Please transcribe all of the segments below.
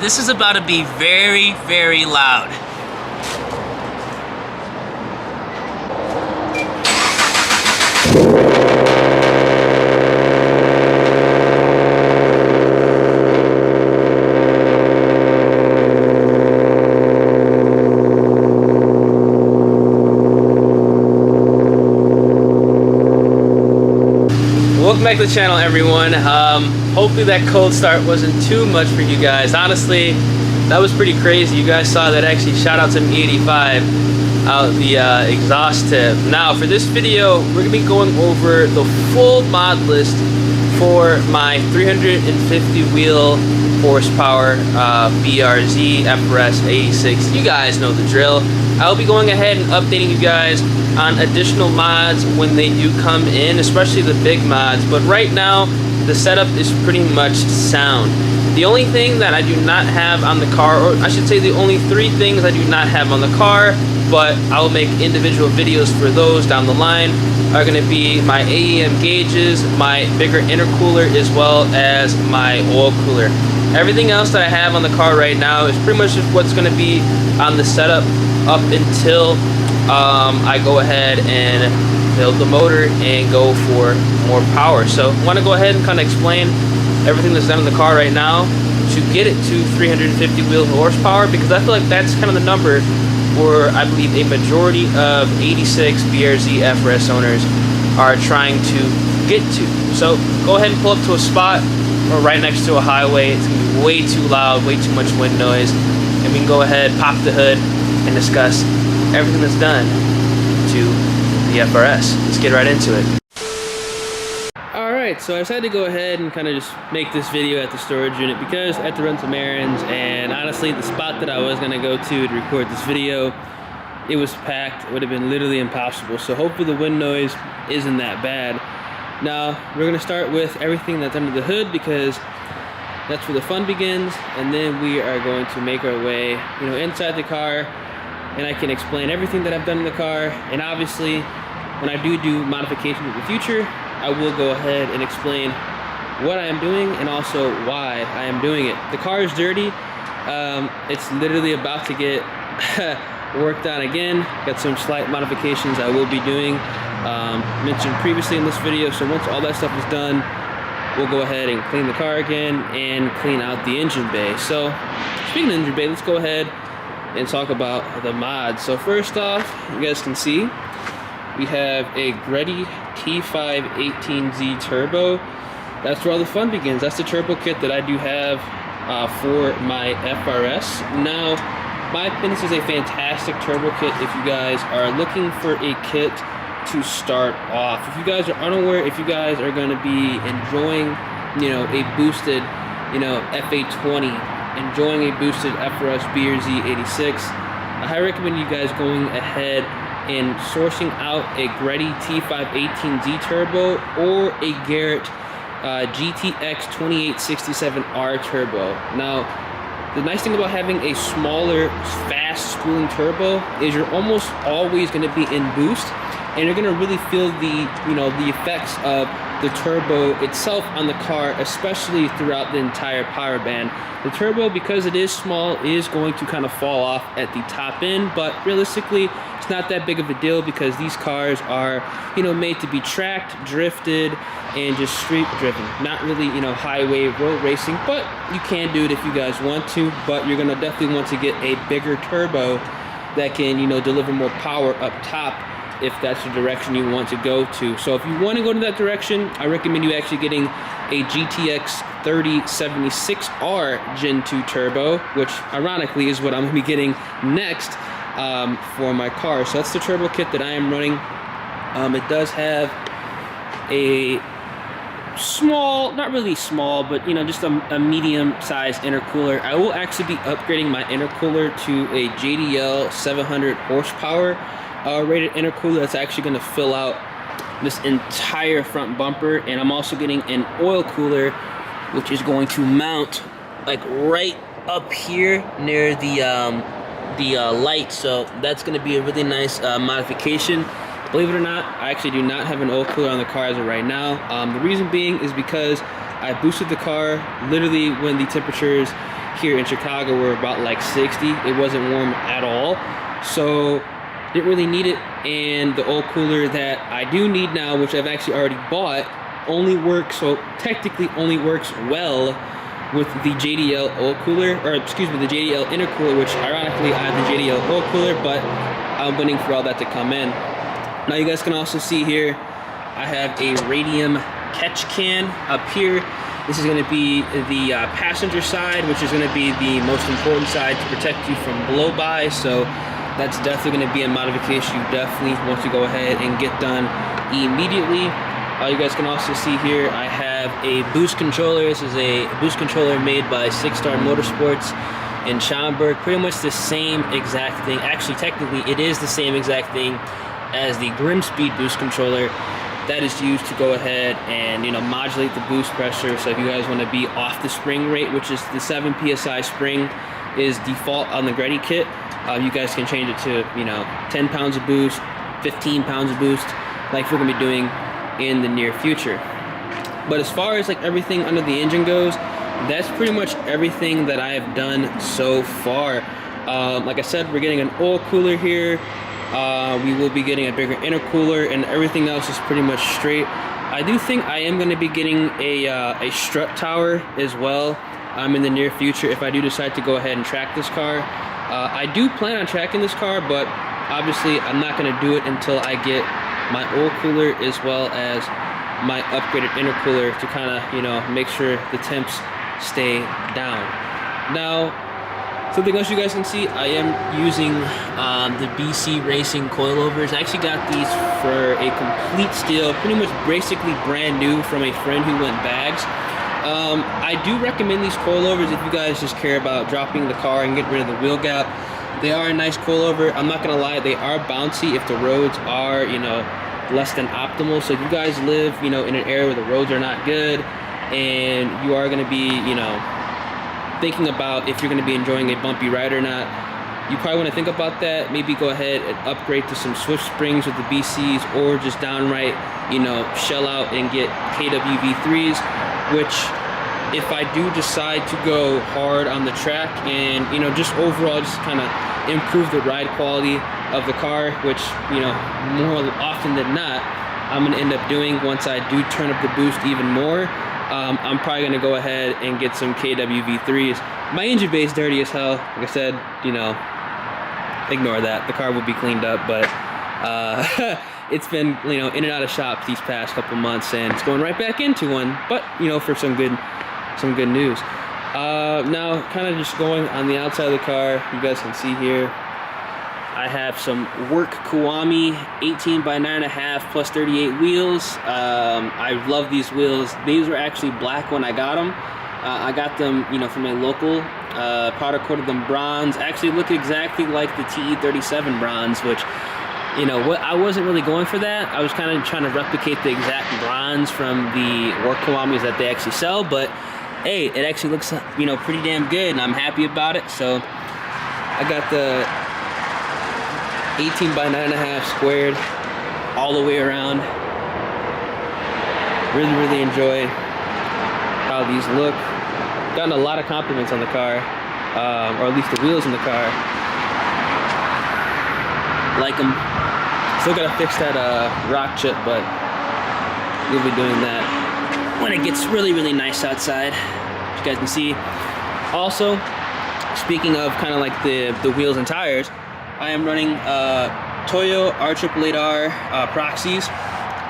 this is about to be very, very loud. Welcome back to the channel, everyone. Hopefully that cold start wasn't too much for you guys. Honestly, that was pretty crazy. You guys saw that. Actually, shout out to E85 out the exhaust tip. Now for this video, we're gonna be going over the full mod list for my 350 wheel horsepower BRZ FRS 86. You guys know the drill. I'll be going ahead and updating you guys on additional mods when they do come in, especially the big mods. But right now, the setup is pretty much sound. The only thing that I do not have on the car, or I should say the only three things I do not have on the car, but I'll make individual videos for those down the line, are going to be my AEM gauges, my bigger intercooler, as well as my oil cooler. Everything else that I have on the car right now is pretty much just what's going to be on the setup up until I go ahead and build the motor and go for more power. So I want to go ahead and kind of explain everything that's done in the car right now to get it to 350 wheel horsepower, because I feel like that's kind of the number where I believe a majority of 86 BRZ FRS owners are trying to get to. So go ahead and pull up to a spot or right next to a highway. It's going to be way too loud, way too much wind noise, and we can go ahead, pop the hood, and discuss everything that's done to the FRS. Let's get right into it. Alright, so I decided to go ahead and kind of just make this video at the storage unit because I had to run some errands, and honestly the spot that I was going to go to record this video, it was packed. It would have been literally impossible. So hopefully the wind noise isn't that bad. Now we're going to start with everything that's under the hood because that's where the fun begins, and then we are going to make our way, inside the car, and I can explain everything that I've done in the car. And obviously when I do modifications in the future, I will go ahead and explain what I am doing and also why I am doing it. The car is dirty. It's literally about to get worked on again. Got some slight modifications I will be doing, mentioned previously in this video. So once all that stuff is done, we'll go ahead and clean the car again and clean out the engine bay. So speaking of engine bay, let's go ahead and talk about the mods. So first off, you guys can see we have a Greddy T518Z turbo. That's where all the fun begins. That's the turbo kit that I do have for my FRS. Now, my opinion, this is a fantastic turbo kit if you guys are looking for a kit to start off. If you guys are unaware, if you guys are going to be enjoying, a boosted, FA20, enjoying a boosted FRS BRZ 86, I highly recommend you guys going ahead and sourcing out a Greddy T518Z turbo or a Garrett GTX 2867R turbo. Now, the nice thing about having a smaller, fast spooling turbo is you're almost always going to be in boost, and you're going to really feel the effects of the turbo itself on the car, especially throughout the entire power band. The turbo, because it is small, is going to kind of fall off at the top end, but realistically it's not that big of a deal because these cars are made to be tracked, drifted, and just street driven, not really highway road racing. But you can do it if you guys want to, but you're gonna definitely want to get a bigger turbo that can deliver more power up top if that's the direction you want to go to. So if you want to go to that direction, I recommend you actually getting a GTX 3076R Gen 2 turbo, which ironically is what I'm going to be getting next for my car. So that's the turbo kit that I am running. It does have a small, not really small, but just a medium-sized intercooler. I will actually be upgrading my intercooler to a JDL 700 horsepower rated intercooler that's actually going to fill out this entire front bumper, and I'm also getting an oil cooler which is going to mount like right up here near the light. So that's going to be a really nice modification. Believe it or not, I actually do not have an oil cooler on the car as of right now. The reason being is because I boosted the car literally when the temperatures here in Chicago were about like 60. It wasn't warm at all, so didn't really need it. And the oil cooler that I do need now, which I've actually already bought, only works, so technically only works well with the JDL oil cooler, or excuse me, the JDL intercooler, which ironically I have the JDL oil cooler, but I'm waiting for all that to come in. Now you guys can also see here, I have a Radium catch can up here. This is going to be the passenger side, which is going to be the most important side to protect you from blow-by. So that's definitely going to be a modification you definitely want to go ahead and get done immediately. You guys can also see here, I have a boost controller. This is a boost controller made by 6-Star Motorsports in Schaumburg. Pretty much the same exact thing. Actually, technically, it is the same exact thing as the GrimmSpeed boost controller that is used to go ahead and, you know, modulate the boost pressure. So if you guys want to be off the spring rate, which is the 7 psi spring is default on the Greddy kit, you guys can change it to, you know, 10 pounds of boost, 15 pounds of boost, like we're gonna be doing in the near future. But as far as like everything under the engine goes, that's pretty much everything that I have done so far. Like I said, we're getting an oil cooler here. We will be getting a bigger intercooler, and everything else is pretty much straight. I do think I am going to be getting a strut tower as well in the near future if I do decide to go ahead and track this car. I do plan on tracking this car, but obviously I'm not going to do it until I get my oil cooler as well as my upgraded intercooler to kind of, you know, make sure the temps stay down. Now, something else you guys can see, I am using the BC Racing Coilovers. I actually got these for a complete steal, pretty much basically brand new from a friend who went bags. I do recommend these coilovers if you guys just care about dropping the car and getting rid of the wheel gap. They are a nice coilover. I'm not gonna lie, they are bouncy if the roads are, you know, less than optimal. So if you guys live, you know, in an area where the roads are not good and you are gonna be, you know, thinking about if you're going to be enjoying a bumpy ride or not, you probably want to think about that. Maybe go ahead and upgrade to some Swift springs with the BCs, or just downright, you know, shell out and get KWV3s, which if I do decide to go hard on the track and, you know, just overall just kind of improve the ride quality of the car, which, you know, more often than not I'm going to end up doing once I do turn up the boost even more, I'm probably going to go ahead and get some KWV3s. My engine bay is dirty as hell. Like I said, you know, ignore that. The car will be cleaned up, but it's been, you know, in and out of shops these past couple months, and it's going right back into one, but, you know, for some good news. Now, kind of just going on the outside of the car, you guys can see here, I have some work Kiwami 18 by 9.5 plus 38 wheels. I love these wheels. These were actually black when I got them. I got them, you know, from a local powder coated them bronze. Actually look exactly like the TE37 bronze, which, you know, I wasn't really going for that. I was kind of trying to replicate the exact bronze from the work Kiwamis that they actually sell, but hey, it actually looks, you know, pretty damn good, and I'm happy about it. So I got the 18 by 9.5 squared all the way around. Really enjoy how these look. Gotten a lot of compliments on the car, or at least the wheels in the car. Like them. Still gotta fix that rock chip, but we'll be doing that when it gets really nice outside, as you guys can see. Also, speaking of kind of like the wheels and tires, I am running Toyo R888R proxies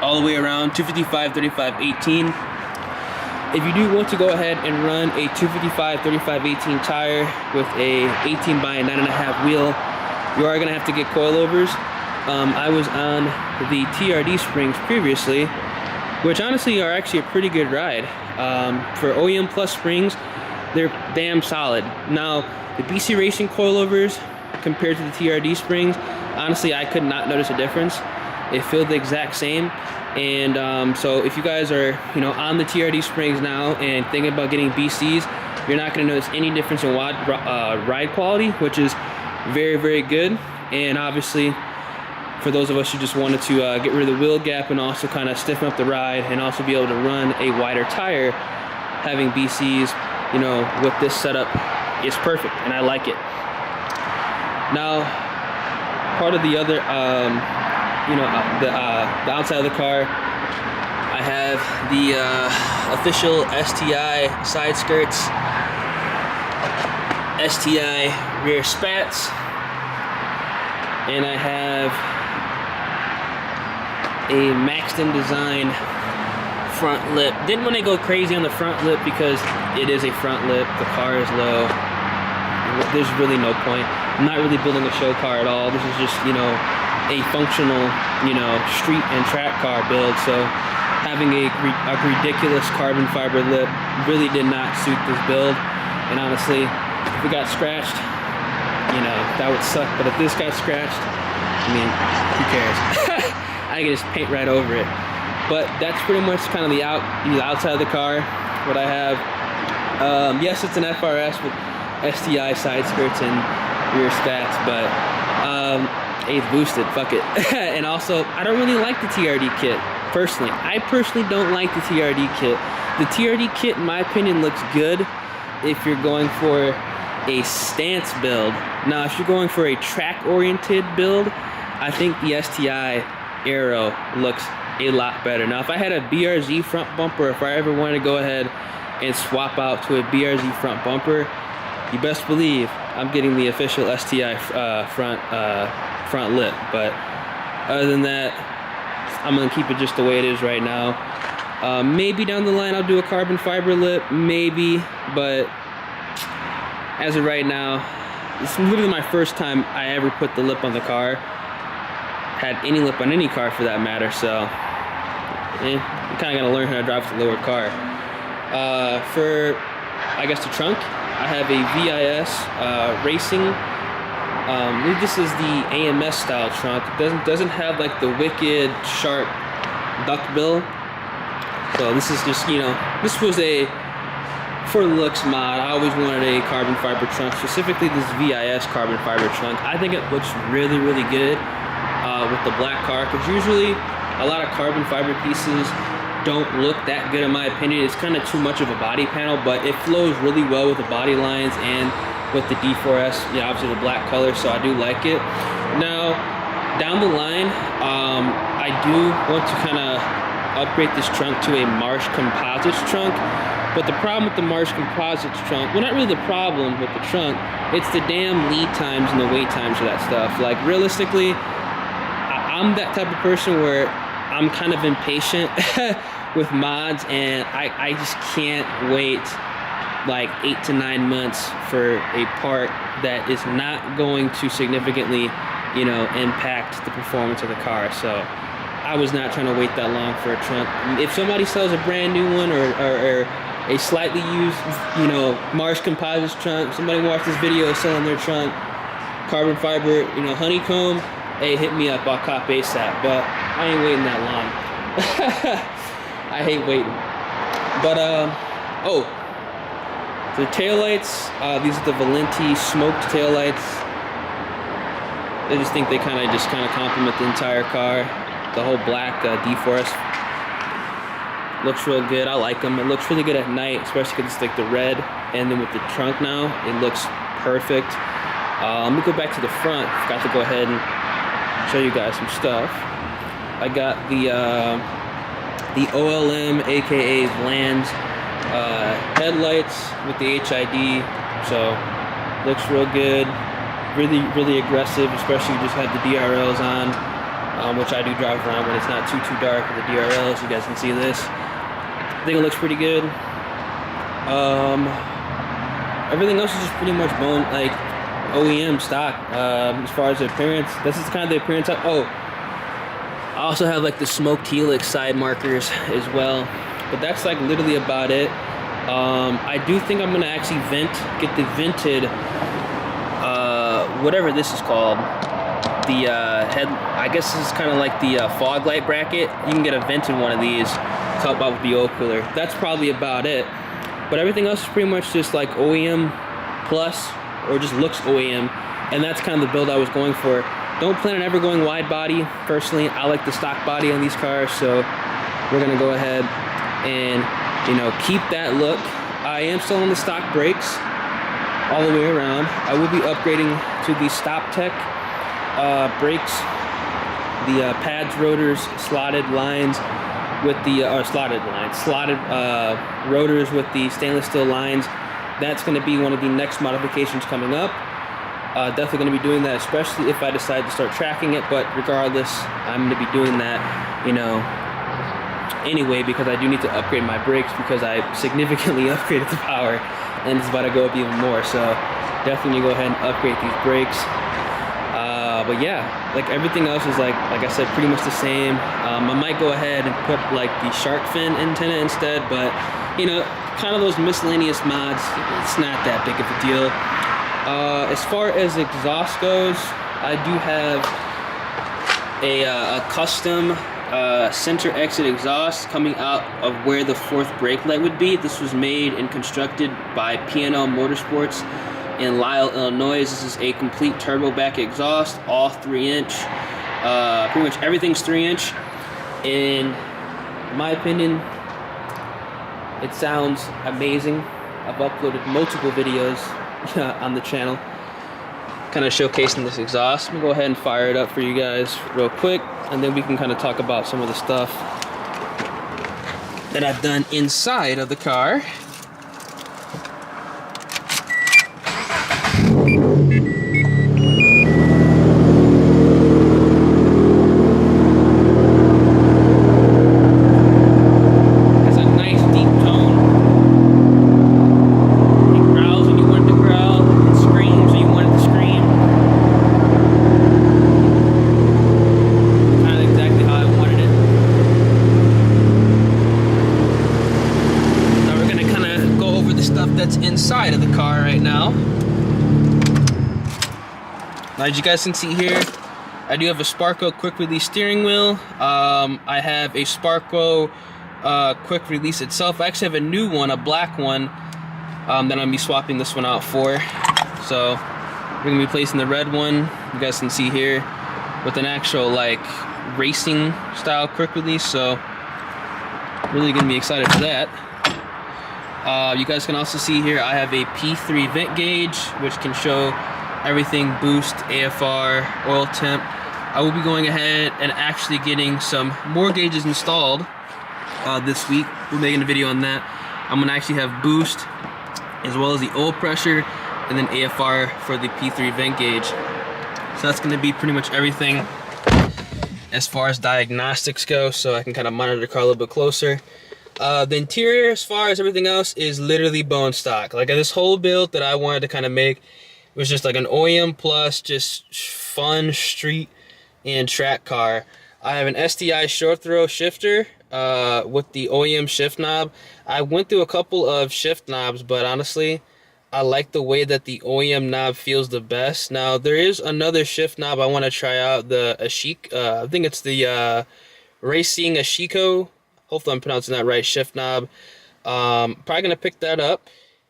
all the way around 255, 35, 18. If you do want to go ahead and run a 255, 35, 18 tire with a 18 by 9.5 wheel, you are going to have to get coilovers. I was on the TRD springs previously, which honestly are actually a pretty good ride. For OEM Plus springs, they're damn solid. Now, the BC Racing coilovers compared to the TRD springs, honestly, I could not notice a difference. It felt the exact same. And so if you guys are, you know, on the TRD springs now and thinking about getting BCs, you're not going to notice any difference in ride quality, which is very good. And obviously, for those of us who just wanted to get rid of the wheel gap and also kind of stiffen up the ride and also be able to run a wider tire, having BCs, you know, with this setup is perfect, and I like it. Now, part of the other, you know, the outside of the car, I have the official STI side skirts, STI rear spats, and I have a maxed in design front lip. Didn't want to go crazy on the front lip because it is a front lip, the car is low, there's really no point. I'm not really building a show car at all. This is just, you know, a functional, you know, street and track car build. So having a ridiculous carbon fiber lip really did not suit this build. And honestly, if it got scratched, you know, that would suck. But if this got scratched, I mean, who cares? I can just paint right over it. But that's pretty much kind of the outside of the car. What I have, yes, it's an FRS with STI side skirts and rear spats, but it's boosted, fuck it. And also, I don't really like the TRD kit, personally. I personally don't like the TRD kit. The TRD kit, in my opinion, looks good if you're going for a stance build. Now, if you're going for a track-oriented build, I think the STI Aero looks a lot better. Now, if I had a BRZ front bumper, if I ever wanted to go ahead and swap out to a BRZ front bumper, you best believe I'm getting the official STI front lip. But other than that, I'm gonna keep it just the way it is right now. Maybe down the line I'll do a carbon fiber lip, maybe, but as of right now, it's literally my first time I ever put the lip on the car. Had any lip on any car for that matter, so you kind of gotta learn how to drive with a lowered car. For, I guess, the trunk, I have a VIS Racing. I believe this is the AMS style trunk. It doesn't have like the wicked sharp duck bill. So this is just, you know, this was a for looks mod. I always wanted a carbon fiber trunk, specifically this VIS carbon fiber trunk. I think it looks really, really good with the black car, because usually a lot of carbon fiber pieces don't look that good in my opinion. It's kind of too much of a body panel, but it flows really well with the body lines and with the D4S, yeah, obviously the black color, so I do like it. Now, down the line, I do want to kind of upgrade this trunk to a Marsh Composites trunk, but the problem with the Marsh Composites trunk, well, not really the problem with the trunk, it's the damn lead times and the wait times for that stuff. Like, realistically, I'm that type of person where I'm kind of impatient with mods, and I just can't wait like 8 to 9 months for a part that is not going to significantly, you know, impact the performance of the car. So I was not trying to wait that long for a trunk. If somebody sells a brand new one or a slightly used, you know, Marsh Composites trunk, somebody watched this video selling their trunk, carbon fiber, you know, honeycomb, hey, hit me up, I'll cop ASAP, but I ain't waiting that long. I hate waiting. But, oh, the taillights, these are the Valenti smoked taillights. I just think they kind of complement the entire car. The whole black D4S looks real good. I like them. It looks really good at night, especially because it's like the red, and then with the trunk now, it looks perfect. Let me go back to the front. Forgot to go ahead and show you guys some stuff. I got the OLM, aka Vlan's headlights with the HID, so looks real good. Really, really aggressive, especially if you just have the DRLs on, which I do drive around when it's not too dark with the DRLs. You guys can see this. I think it looks pretty good. Everything else is just pretty much bone, like OEM stock. As far as the appearance, this is kind of the appearance. Oh, I also have like the smoked helix side markers as well, but that's like literally about it. I do think I'm gonna actually get the vented, whatever this is called, the head. I guess this is kind of like the fog light bracket. You can get a vented one of these to help out with the oil cooler. That's probably about it. But everything else is pretty much just like OEM plus, or just looks OEM, and that's kind of the build I was going for. Don't plan on ever going wide body. Personally, I like the stock body on these cars, so we're gonna go ahead and, you know, keep that look. am still on the stock brakes all the way around. I will be upgrading to the Stop Tech brakes, the pads, rotors, slotted lines with the slotted rotors with the stainless steel lines. That's going to be one of the next modifications coming up. Definitely going to be doing that, especially if I decide to start tracking it. But regardless, I'm going to be doing that, you know, anyway, because I do need to upgrade my brakes because I significantly upgraded the power, and it's about to go up even more. So definitely go ahead and upgrade these brakes. But yeah, like everything else is like I said, pretty much the same. I might go ahead and put like the shark fin antenna instead, but you know, kind of those miscellaneous mods, it's not that big of a deal. As far as exhaust goes, I do have a custom center exit exhaust coming out of where the fourth brake light would be. This was made and constructed by P&L Motorsports in Lisle, Illinois. This is a complete turbo back exhaust, all 3-inch. Pretty much everything's 3-inch. In my opinion, it sounds amazing. I've uploaded multiple videos on the channel kind of showcasing this exhaust. I'm gonna go ahead and fire it up for you guys real quick, and then we can kind of talk about some of the stuff that I've done inside of the car. Inside of the car right now. Now, as you guys can see here, I do have a Sparco quick release steering wheel. I have a Sparco quick release itself. I actually have a new one, a black one, that I'm gonna be swapping this one out for. So we're gonna be placing the red one, you guys can see here, with an actual like racing style quick release. So really gonna be excited for that. You guys can also see here I have a P3 vent gauge, which can show everything: boost, AFR, oil temp. I will be going ahead and actually getting some more gauges installed this week. We're making a video on that. I'm going to actually have boost as well as the oil pressure, and then AFR for the P3 vent gauge. So that's going to be pretty much everything as far as diagnostics go, so I can kind of monitor the car a little bit closer. The interior, as far as everything else, is literally bone stock. Like this whole build that I wanted to kind of make was just like an OEM plus just fun street and track car. I have an STI Short Shifter with the OEM shift knob. I went through a couple of shift knobs, but honestly, I like the way that the OEM knob feels the best. Now, there is another shift knob I want to try out, the Ashiko. I think it's the Racing Ashiko. Hopefully I'm pronouncing that right, shift knob. Probably gonna pick that up,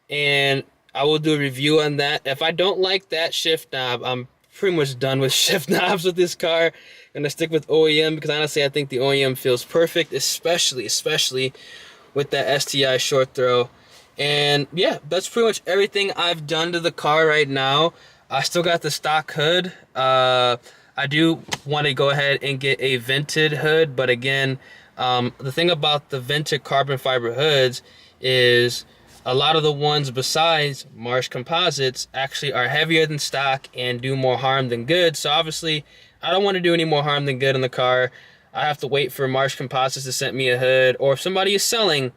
and I will do a review on that. If I don't like that shift knob, I'm pretty much done with shift knobs with this car. Gonna stick with OEM, because honestly I think the OEM feels perfect, especially with that STI short throw. And yeah, that's pretty much everything I've done to the car right now. I still got the stock hood. I do want to go ahead and get a vented hood, but again, the thing about the vented carbon fiber hoods is a lot of the ones besides Marsh Composites actually are heavier than stock and do more harm than good. So obviously I don't want to do any more harm than good in the car. I have to wait for Marsh Composites to send me a hood, or if somebody is selling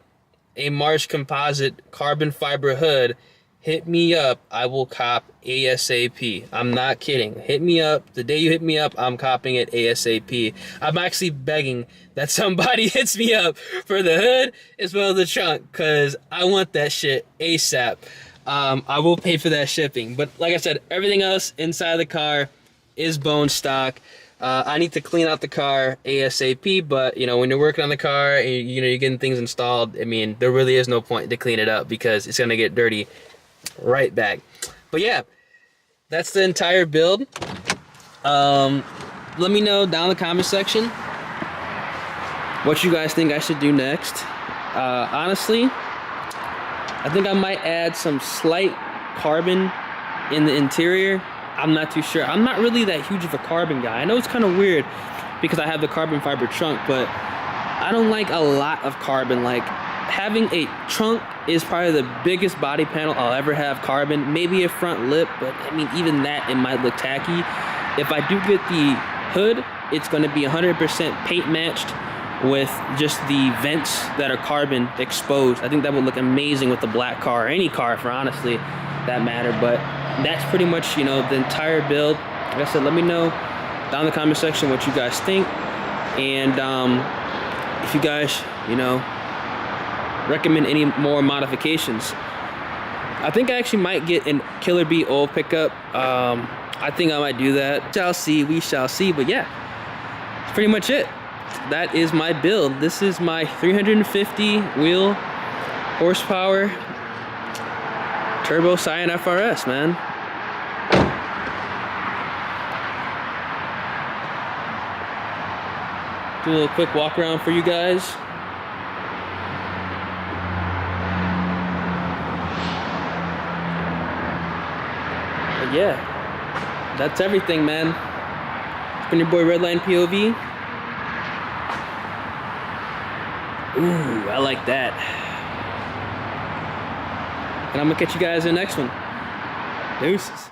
a Marsh Composite carbon fiber hood, hit me up. I will cop ASAP. I'm not kidding. Hit me up. The day you hit me up, I'm copping it ASAP. I'm actually begging that somebody hits me up for the hood as well as the trunk, because I want that shit ASAP. I will pay for that shipping. But like I said, everything else inside the car is bone stock. I need to clean out the car ASAP, but you know, when you're working on the car and you know you're getting things installed, I mean, there really is no point to clean it up because it's gonna get dirty right back. But yeah, that's the entire build. Let me know down in the comment section what you guys think I should do next. Honestly, I think I might add some slight carbon in the interior. I'm not too sure. I'm not really that huge of a carbon guy. I know it's kind of weird because I have the carbon fiber trunk, but I don't like a lot of carbon. Like, having a trunk is probably the biggest body panel I'll ever have carbon. Maybe a front lip, but I mean, even that, it might look tacky. If I do get the hood, it's gonna be 100% paint matched with just the vents that are carbon exposed. I think that would look amazing with the black car, or any car for honestly that matter. But that's pretty much, you know, the entire build. Like I said, let me know down in the comment section what you guys think, and if you guys, you know, recommend any more modifications. I think I actually might get a Killer Bee oil pickup. I think I might do that. Shall see, we shall see. But yeah, that's pretty much it. That is my build. This is my 350 wheel horsepower turbo Scion FRS, man. Do a little quick walk around for you guys. But yeah, that's everything, man. It's been your boy Redline POV. Ooh, I like that. And I'm gonna catch you guys in the next one. Deuces.